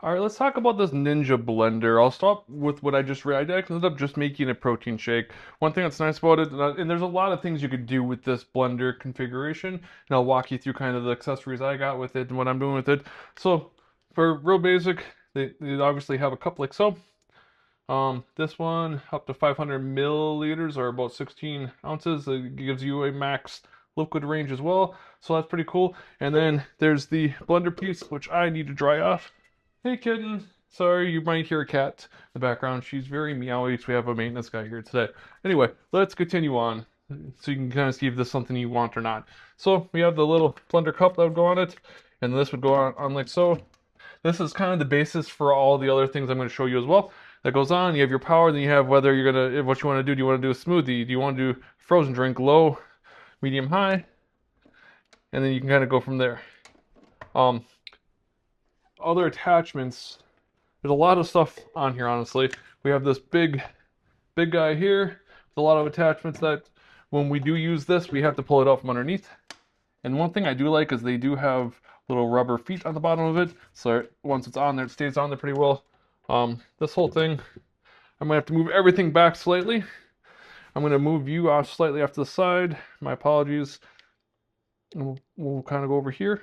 All right, let's talk about this Ninja blender. I'll start with what I just read. I ended up just making a protein shake. One thing that's nice about it, and there's a lot of things you could do with this blender configuration, and I'll walk you through kind of the accessories I got with it and what I'm doing with it. So, for real basic, they obviously have a cup like so. This one up to 500 milliliters or about 16 ounces. It gives you a max liquid range as well, so that's pretty cool. And then there's the blender piece, which I need to dry off. Hey kitten. Sorry, you might hear a cat in the background. She's very meowy, so we have a maintenance guy here today. Anyway, let's continue on so you can kind of see if this is something you want or not. So we have the little blender cup that would go on it, and this would go on like so. This is kind of the basis for all the other things I'm going to show you as well. That goes on, you have your power, then you have whether you're gonna, what you want to do. Do you want to do a smoothie? Do you want to do frozen drink, low, medium, high? And then you can kind of go from there. Um, Other attachments, there's a lot of stuff on here, honestly. We have this big guy here with a lot of attachments that when we do use this, we have to pull it out from underneath. And one thing I do like is they do have little rubber feet on the bottom of it, so once it's on there, it stays on there pretty well. This whole thing, I'm gonna have to move everything back slightly. I'm gonna move you off slightly off to the side. My apologies. And we'll kind of go over here.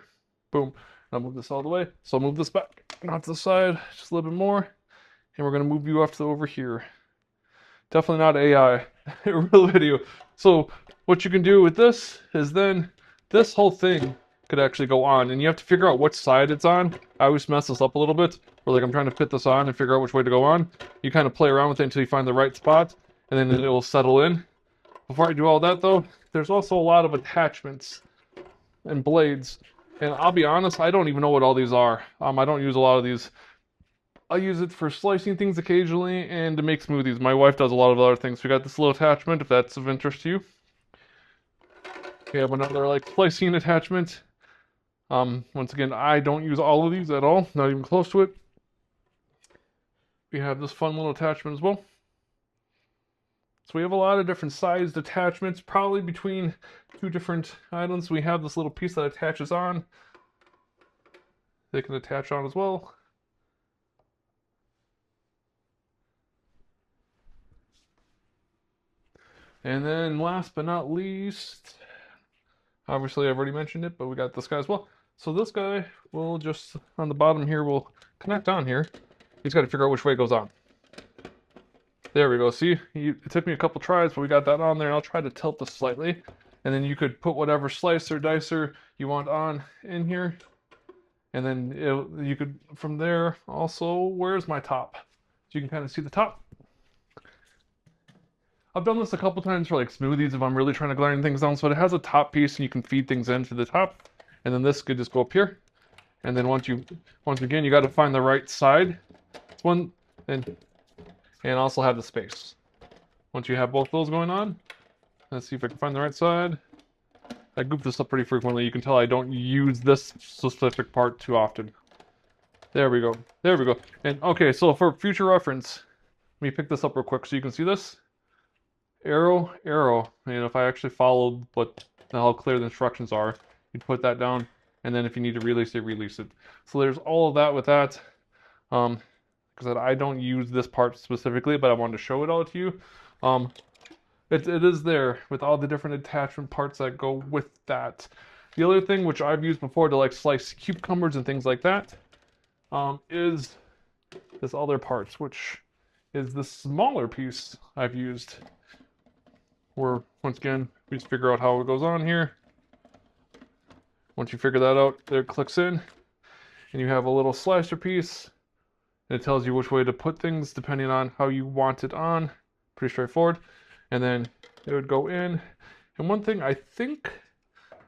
Boom. I'll move this all the way. So I'll move this back and off to the side just a little bit more. And we're gonna move you off to over here. Definitely not AI, real video. So what you can do with this is then this whole thing could actually go on, and you have to figure out which side it's on. I always mess this up a little bit, where like I'm trying to fit this on and figure out which way to go on. You kind of play around with it until you find the right spot, and then it will settle in. Before I do all that though, there's also a lot of attachments and blades, and I'll be honest, I don't even know what all these are. I don't use a lot of these. I use it for slicing things occasionally and to make smoothies. My wife does a lot of other things. We got this little attachment if that's of interest to you. We have another like slicing attachment. Once again, I don't use all of these at all, not even close to it. We have this fun little attachment as well. So we have a lot of different sized attachments, probably between two different items. We have this little piece that attaches on. They can attach on as well. And then last but not least, obviously I've already mentioned it, but we got this guy as well. So this guy will just, on the bottom here, will connect on here. He's got to figure out which way it goes on. There we go. See, it took me a couple tries, but we got that on there. And I'll try to tilt this slightly. And then you could put whatever slicer, dicer you want on in here. And then you could, from there, also, where's my top? So you can kind of see the top. I've done this a couple times for like smoothies if I'm really trying to grind things down. So it has a top piece and you can feed things into the top. And then this could just go up here. And then once again, you got to find the right side. One, and also have the space. Once you have both those going on, let's see if I can find the right side. I goof this up pretty frequently. You can tell I don't use this specific part too often. There we go. There we go. And okay, so for future reference, let me pick this up real quick so you can see this. Arrow, arrow. And if I actually followed how clear the instructions are, you'd put that down. And then if you need to release it, release it. So there's all of that with that. Because I don't use this part specifically, but I wanted to show it all to you. It is there with all the different attachment parts that go with that. The other thing which I've used before to like slice cucumbers and things like that is this other part, which is the smaller piece I've used. Where once again, we just figure out how it goes on here. Once you figure that out, there it clicks in, and you have a little slicer piece. And it tells you which way to put things depending on how you want it on. Pretty straightforward. And then it would go in. And one thing, I think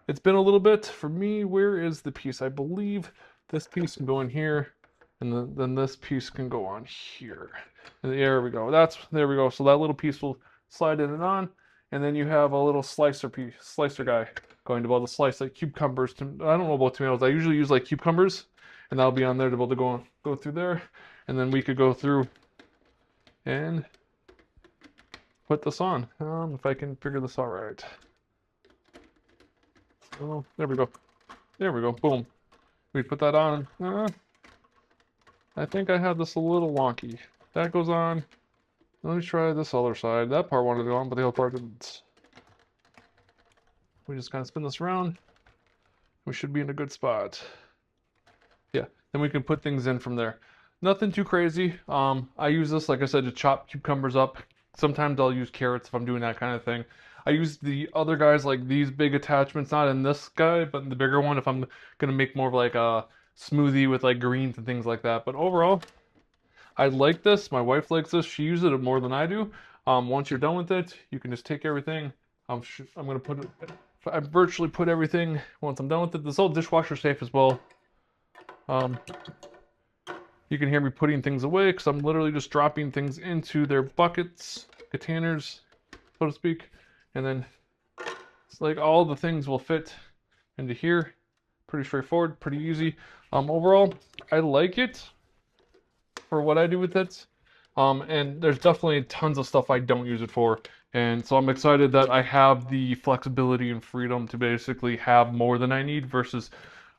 it's been a little bit for me, where is the piece? I believe this piece can go in here, and then this piece can go on here. And there we go. There we go. So that little piece will slide in and on. And then you have a little slicer guy going to be able to slice like cucumbers. I don't know about tomatoes. I usually use like cucumbers, and that'll be on there to be able to go through there. And then we could go through and put this on. If I can figure this out right. Oh, there we go. There we go. Boom. We put that on. I think I had this a little wonky. That goes on. Let me try this other side. That part wanted to go on, but the other part didn't. We just kind of spin this around. We should be in a good spot. Yeah, then we can put things in from there. Nothing too crazy. I use this, like I said, to chop cucumbers up. Sometimes I'll use carrots if I'm doing that kind of thing. I use the other guys, like these big attachments, not in this guy, but in the bigger one if I'm gonna make more of like a smoothie with like greens and things like that. But overall, I like this. My wife likes this. She uses it more than I do. Once you're done with it, you can just take everything. I'm gonna put it. I virtually put everything once I'm done with it. This all dishwasher safe as well. Um, you can hear me putting things away because I'm literally just dropping things into their buckets, containers, so to speak, and then it's like all the things will fit into here. Pretty straightforward, pretty easy. Overall, I like it for what I do with it. And there's definitely tons of stuff I don't use it for. And so I'm excited that I have the flexibility and freedom to basically have more than I need versus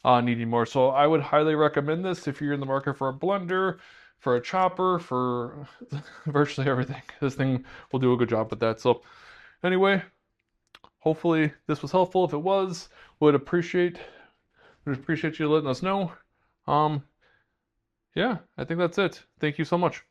needing more. So I would highly recommend this if you're in the market for a blender, for a chopper, for virtually everything. This thing will do a good job with that. So anyway, hopefully this was helpful. If it was, would appreciate you letting us know. Um, yeah, I think that's it. Thank you so much.